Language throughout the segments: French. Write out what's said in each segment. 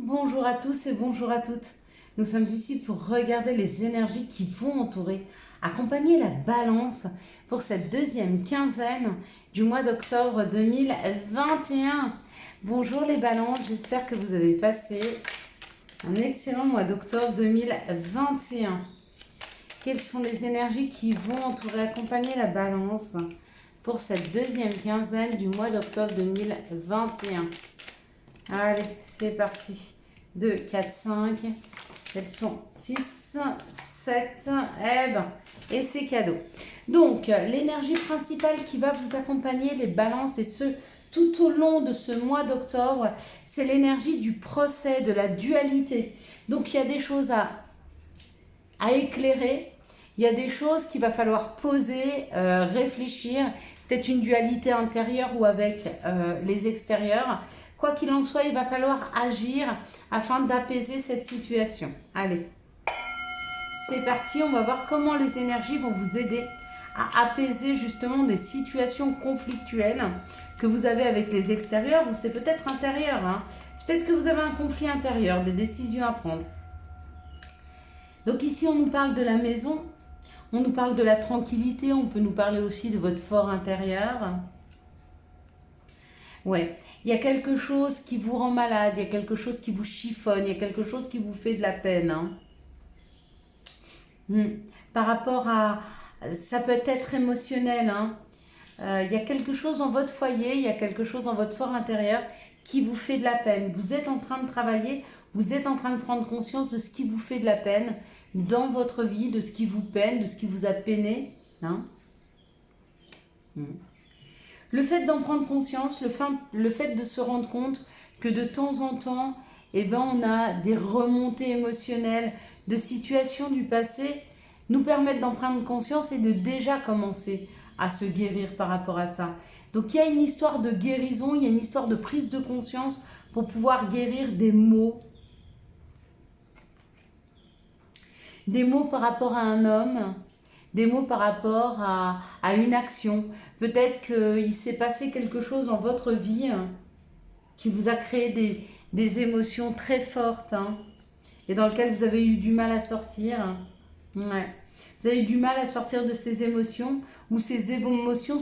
Bonjour à tous et bonjour à toutes. Nous sommes ici pour regarder les énergies qui vont entourer, accompagner la balance pour cette deuxième quinzaine du mois d'octobre 2021. Bonjour les balances, j'espère que vous avez passé un excellent mois d'octobre 2021. Quelles sont les énergies qui vont entourer, accompagner la balance pour cette deuxième quinzaine du mois d'octobre 2021? Allez, c'est parti. 2, 4, 5. Elles sont 6, 7. Eh ben, et c'est cadeau. Donc, l'énergie principale qui va vous accompagner, les balances, et ce, tout au long de ce mois d'octobre, c'est l'énergie du procès, de la dualité. Donc, il y a des choses à éclairer. Il y a des choses qu'il va falloir poser, réfléchir. Peut-être une dualité intérieure ou avec les extérieurs. Quoi qu'il en soit, il va falloir agir afin d'apaiser cette situation. Allez, c'est parti. On va voir comment les énergies vont vous aider à apaiser justement des situations conflictuelles que vous avez avec les extérieurs ou c'est peut-être intérieur. Hein. Peut-être que vous avez un conflit intérieur, des décisions à prendre. Donc ici, on nous parle de la maison, on nous parle de la tranquillité, on peut nous parler aussi de votre fort intérieur. Ouais, il y a quelque chose qui vous rend malade, il y a quelque chose qui vous chiffonne, il y a quelque chose qui vous fait de la peine. Hein. Par rapport à... Ça peut être émotionnel. Hein. Il y a quelque chose dans votre foyer, il y a quelque chose dans votre fort intérieur qui vous fait de la peine. Vous êtes en train de travailler, vous êtes en train de prendre conscience de ce qui vous fait de la peine dans votre vie, de ce qui vous peine, de ce qui vous a peiné. Hein. Le fait d'en prendre conscience, le fait de se rendre compte que de temps en temps, eh ben, on a des remontées émotionnelles de situations du passé, nous permettent d'en prendre conscience et de déjà commencer à se guérir par rapport à ça. Donc il y a une histoire de guérison, il y a une histoire de prise de conscience pour pouvoir guérir des maux. Des mots par rapport à un homme, des mots par rapport à une action. Peut-être qu'il s'est passé quelque chose dans votre vie qui vous a créé des émotions très fortes hein, et dans lequel vous avez eu du mal à sortir. Ouais. Vous avez eu du mal à sortir de ces émotions ou ces émotions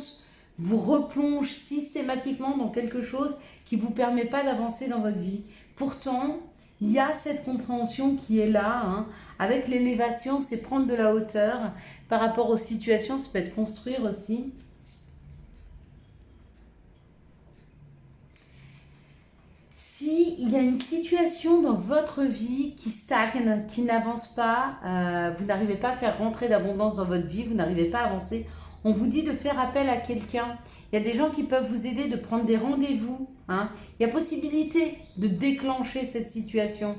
vous replongent systématiquement dans quelque chose qui ne vous permet pas d'avancer dans votre vie. Pourtant, il y a cette compréhension qui est là. Hein. Avec l'élévation, c'est prendre de la hauteur par rapport aux situations, ça peut être construire aussi. Si il y a une situation dans votre vie qui stagne, qui n'avance pas, vous n'arrivez pas à faire rentrer d'abondance dans votre vie, vous n'arrivez pas à avancer, on vous dit de faire appel à quelqu'un. Il y a des gens qui peuvent vous aider de prendre des rendez-vous. Hein. Il y a possibilité de déclencher cette situation,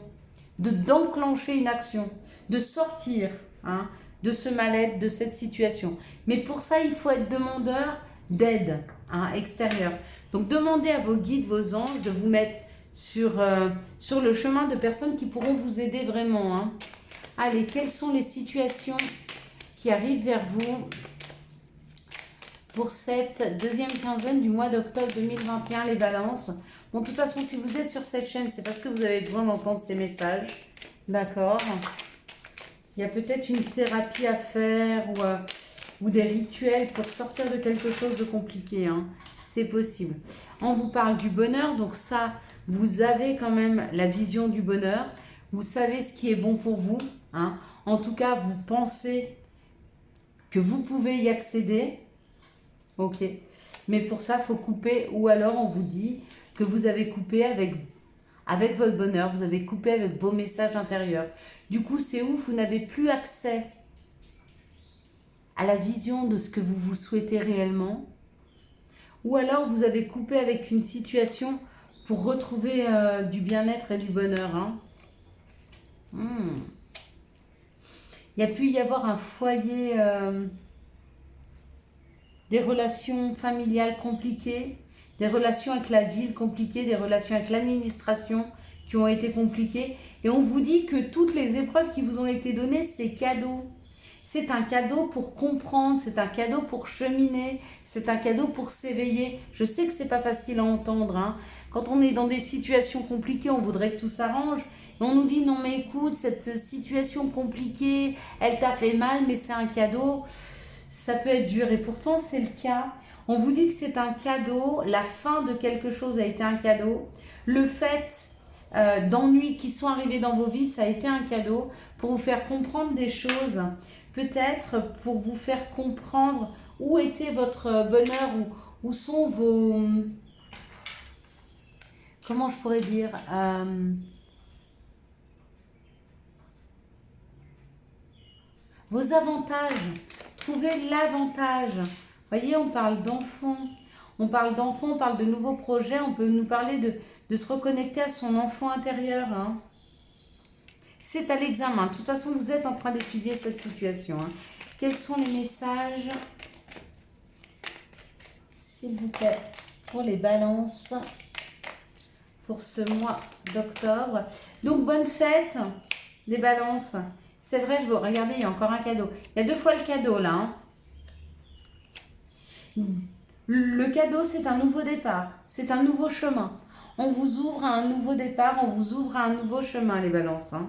d'enclencher une action, de sortir hein, de ce mal-être, de cette situation. Mais pour ça, il faut être demandeur d'aide hein, extérieure. Donc demandez à vos guides, vos anges de vous mettre sur le chemin de personnes qui pourront vous aider vraiment. Hein. Allez, quelles sont les situations qui arrivent vers vous pour cette deuxième quinzaine du mois d'octobre 2021, les balances? Bon, de toute façon, si vous êtes sur cette chaîne, c'est parce que vous avez besoin d'entendre ces messages. D'accord? Il y a peut-être une thérapie à faire ou des rituels pour sortir de quelque chose de compliqué. Hein. C'est possible. On vous parle du bonheur, donc ça, vous avez quand même la vision du bonheur. Vous savez ce qui est bon pour vous. Hein. En tout cas, vous pensez que vous pouvez y accéder. Ok. Mais pour ça, il faut couper. Ou alors, on vous dit que vous avez coupé avec votre bonheur. Vous avez coupé avec vos messages intérieurs. Du coup, c'est où vous n'avez plus accès à la vision de ce que vous souhaitez réellement. Ou alors, vous avez coupé avec une situation pour retrouver du bien-être et du bonheur. Hein. Il y a pu y avoir un foyer, des relations familiales compliquées, des relations avec la ville compliquées, des relations avec l'administration qui ont été compliquées. Et on vous dit que toutes les épreuves qui vous ont été données, c'est cadeau. C'est un cadeau pour comprendre, c'est un cadeau pour cheminer, c'est un cadeau pour s'éveiller. Je sais que c'est pas facile à entendre, hein. Quand on est dans des situations compliquées, on voudrait que tout s'arrange. Et on nous dit non mais écoute, cette situation compliquée, elle t'a fait mal, mais c'est un cadeau. Ça peut être dur et pourtant c'est le cas. On vous dit que c'est un cadeau, la fin de quelque chose a été un cadeau. Le fait d'ennuis qui sont arrivés dans vos vies, ça a été un cadeau pour vous faire comprendre des choses, peut-être pour vous faire comprendre où était votre bonheur, où sont vos... Comment je pourrais dire vos avantages. Trouvez l'avantage. Voyez, on parle d'enfants. On parle d'enfants, on parle de nouveaux projets. On peut nous parler de se reconnecter à son enfant intérieur, hein. C'est à l'examen. De toute façon, vous êtes en train d'étudier cette situation, hein. Quels sont les messages, s'il vous plaît, pour les balances pour ce mois d'octobre? Donc, bonne fête, les balances. C'est vrai, regardez, il y a encore un cadeau. Il y a 2 fois le cadeau, là, hein. Le cadeau, c'est un nouveau départ. C'est un nouveau chemin. On vous ouvre à un nouveau départ. On vous ouvre à un nouveau chemin, les balances, hein.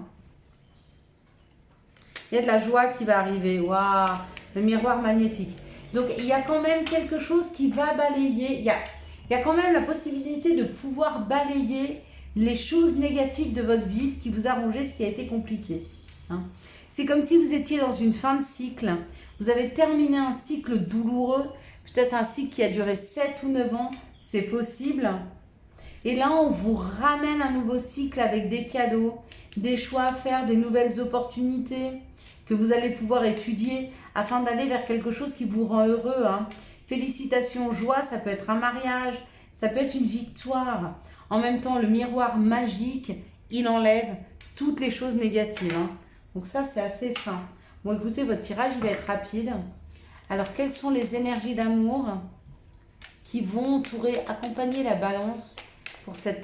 Il y a de la joie qui va arriver. Waouh, le miroir magnétique. Donc, il y a quand même quelque chose qui va balayer. Il y a quand même la possibilité de pouvoir balayer les choses négatives de votre vie, ce qui vous a rongé, ce qui a été compliqué, hein. C'est comme si vous étiez dans une fin de cycle. Vous avez terminé un cycle douloureux, peut-être un cycle qui a duré 7 ou 9 ans, c'est possible. Et là, on vous ramène un nouveau cycle avec des cadeaux, des choix à faire, des nouvelles opportunités que vous allez pouvoir étudier afin d'aller vers quelque chose qui vous rend heureux, hein. Félicitations, joie, ça peut être un mariage, ça peut être une victoire. En même temps, le miroir magique, il enlève toutes les choses négatives, hein. Donc ça, c'est assez sain. Bon, écoutez, votre tirage, il va être rapide. Alors, quelles sont les énergies d'amour qui vont entourer, accompagner la balance pour cette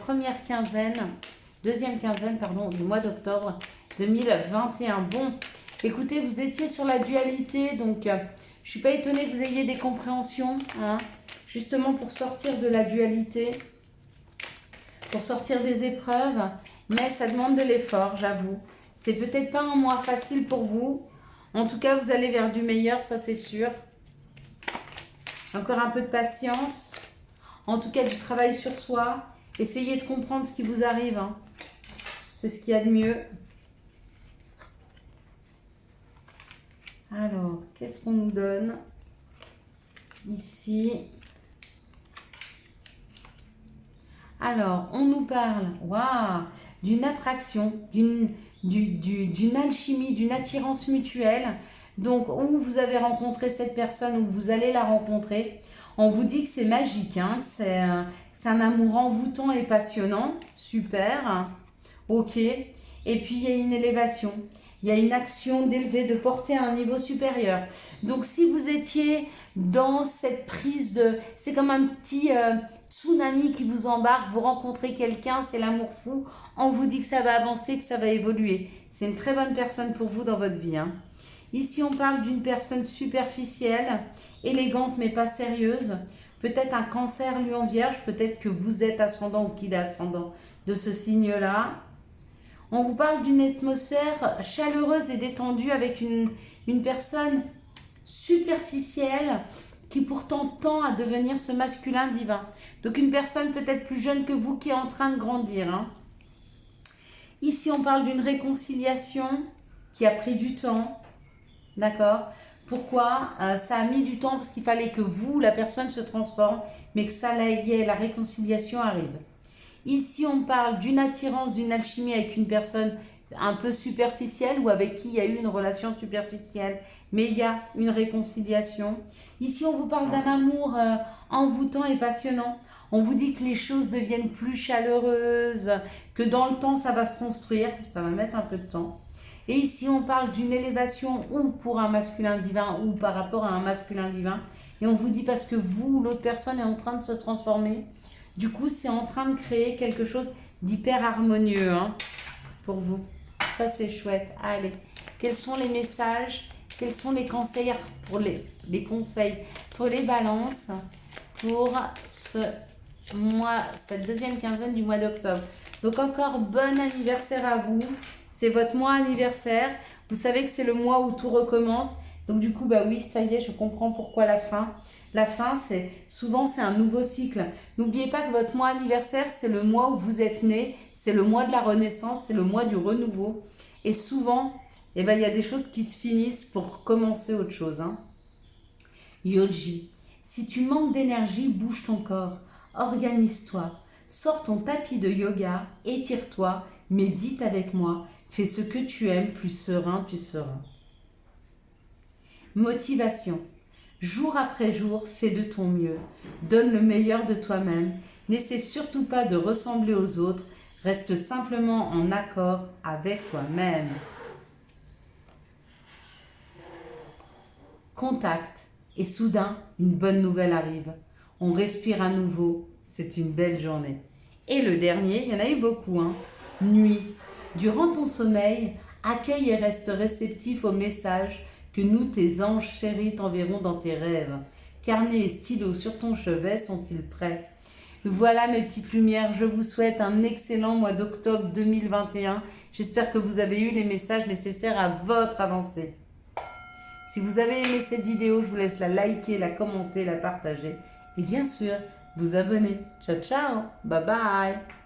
deuxième quinzaine, du mois d'octobre 2021. Bon, écoutez, vous étiez sur la dualité, donc je ne suis pas étonnée que vous ayez des compréhensions, hein, justement pour sortir de la dualité, pour sortir des épreuves, mais ça demande de l'effort, j'avoue. C'est peut-être pas un mois facile pour vous. En tout cas, vous allez vers du meilleur, ça c'est sûr. Encore un peu de patience. En tout cas, du travail sur soi. Essayez de comprendre ce qui vous arrive, hein. C'est ce qu'il y a de mieux. Alors, qu'est-ce qu'on nous donne ici? Alors, on nous parle, waouh, d'une attraction, d'une alchimie, d'une attirance mutuelle. Donc, où vous avez rencontré cette personne, où vous allez la rencontrer. On vous dit que c'est magique, hein, c'est un amour envoûtant et passionnant. Super. Ok. Et puis, il y a une élévation. Il y a une action d'élever, de porter à un niveau supérieur. Donc, si vous étiez dans cette prise de... C'est comme un petit tsunami qui vous embarque. Vous rencontrez quelqu'un, c'est l'amour fou. On vous dit que ça va avancer, que ça va évoluer. C'est une très bonne personne pour vous dans votre vie, hein. Ici, on parle d'une personne superficielle, élégante mais pas sérieuse. Peut-être un cancer, lion, vierge. Peut-être que vous êtes ascendant ou qu'il est ascendant de ce signe-là. On vous parle d'une atmosphère chaleureuse et détendue avec une personne superficielle qui pourtant tend à devenir ce masculin divin. Donc une personne peut-être plus jeune que vous qui est en train de grandir, hein. Ici, on parle d'une réconciliation qui a pris du temps. D'accord? Pourquoi? Ça a mis du temps parce qu'il fallait que vous, la personne, se transforme, mais que ça y est, la réconciliation arrive. Ici, on parle d'une attirance, d'une alchimie avec une personne un peu superficielle ou avec qui il y a eu une relation superficielle, mais il y a une réconciliation. Ici, on vous parle d'un amour envoûtant et passionnant. On vous dit que les choses deviennent plus chaleureuses, que dans le temps, ça va se construire, ça va mettre un peu de temps. Et ici, on parle d'une élévation ou pour un masculin divin ou par rapport à un masculin divin. Et on vous dit parce que vous, l'autre personne, est en train de se transformer. Du coup, c'est en train de créer quelque chose d'hyper harmonieux, hein, pour vous. Ça, c'est chouette. Allez, quels sont les messages quels sont les conseils pour les conseils pour les balances pour ce mois, cette deuxième quinzaine du mois d'octobre. Donc encore bon anniversaire à vous. C'est votre mois anniversaire. Vous savez que c'est le mois où tout recommence. Donc du coup, bah oui, ça y est, je comprends pourquoi la fin. La fin, c'est souvent c'est un nouveau cycle. N'oubliez pas que votre mois anniversaire, c'est le mois où vous êtes né, c'est le mois de la renaissance, c'est le mois du renouveau. Et souvent, eh ben, il y a des choses qui se finissent pour commencer autre chose. Hein. Yoji, si tu manques d'énergie, bouge ton corps, organise-toi, sors ton tapis de yoga, étire-toi, médite avec moi, fais ce que tu aimes, plus serein tu seras. Motivation. Jour après jour, fais de ton mieux. Donne le meilleur de toi-même. N'essaie surtout pas de ressembler aux autres. Reste simplement en accord avec toi-même. Contact. Et soudain, une bonne nouvelle arrive. On respire à nouveau. C'est une belle journée. Et le dernier, il y en a eu beaucoup. Nuit. Durant ton sommeil, accueille et reste réceptif aux messages que nous, tes anges chéris, t'enverront dans tes rêves. Carnet et stylo sur ton chevet sont-ils prêts? Voilà mes petites lumières, je vous souhaite un excellent mois d'octobre 2021. J'espère que vous avez eu les messages nécessaires à votre avancée. Si vous avez aimé cette vidéo, je vous laisse la liker, la commenter, la partager et bien sûr, vous abonner. Ciao, ciao, bye bye.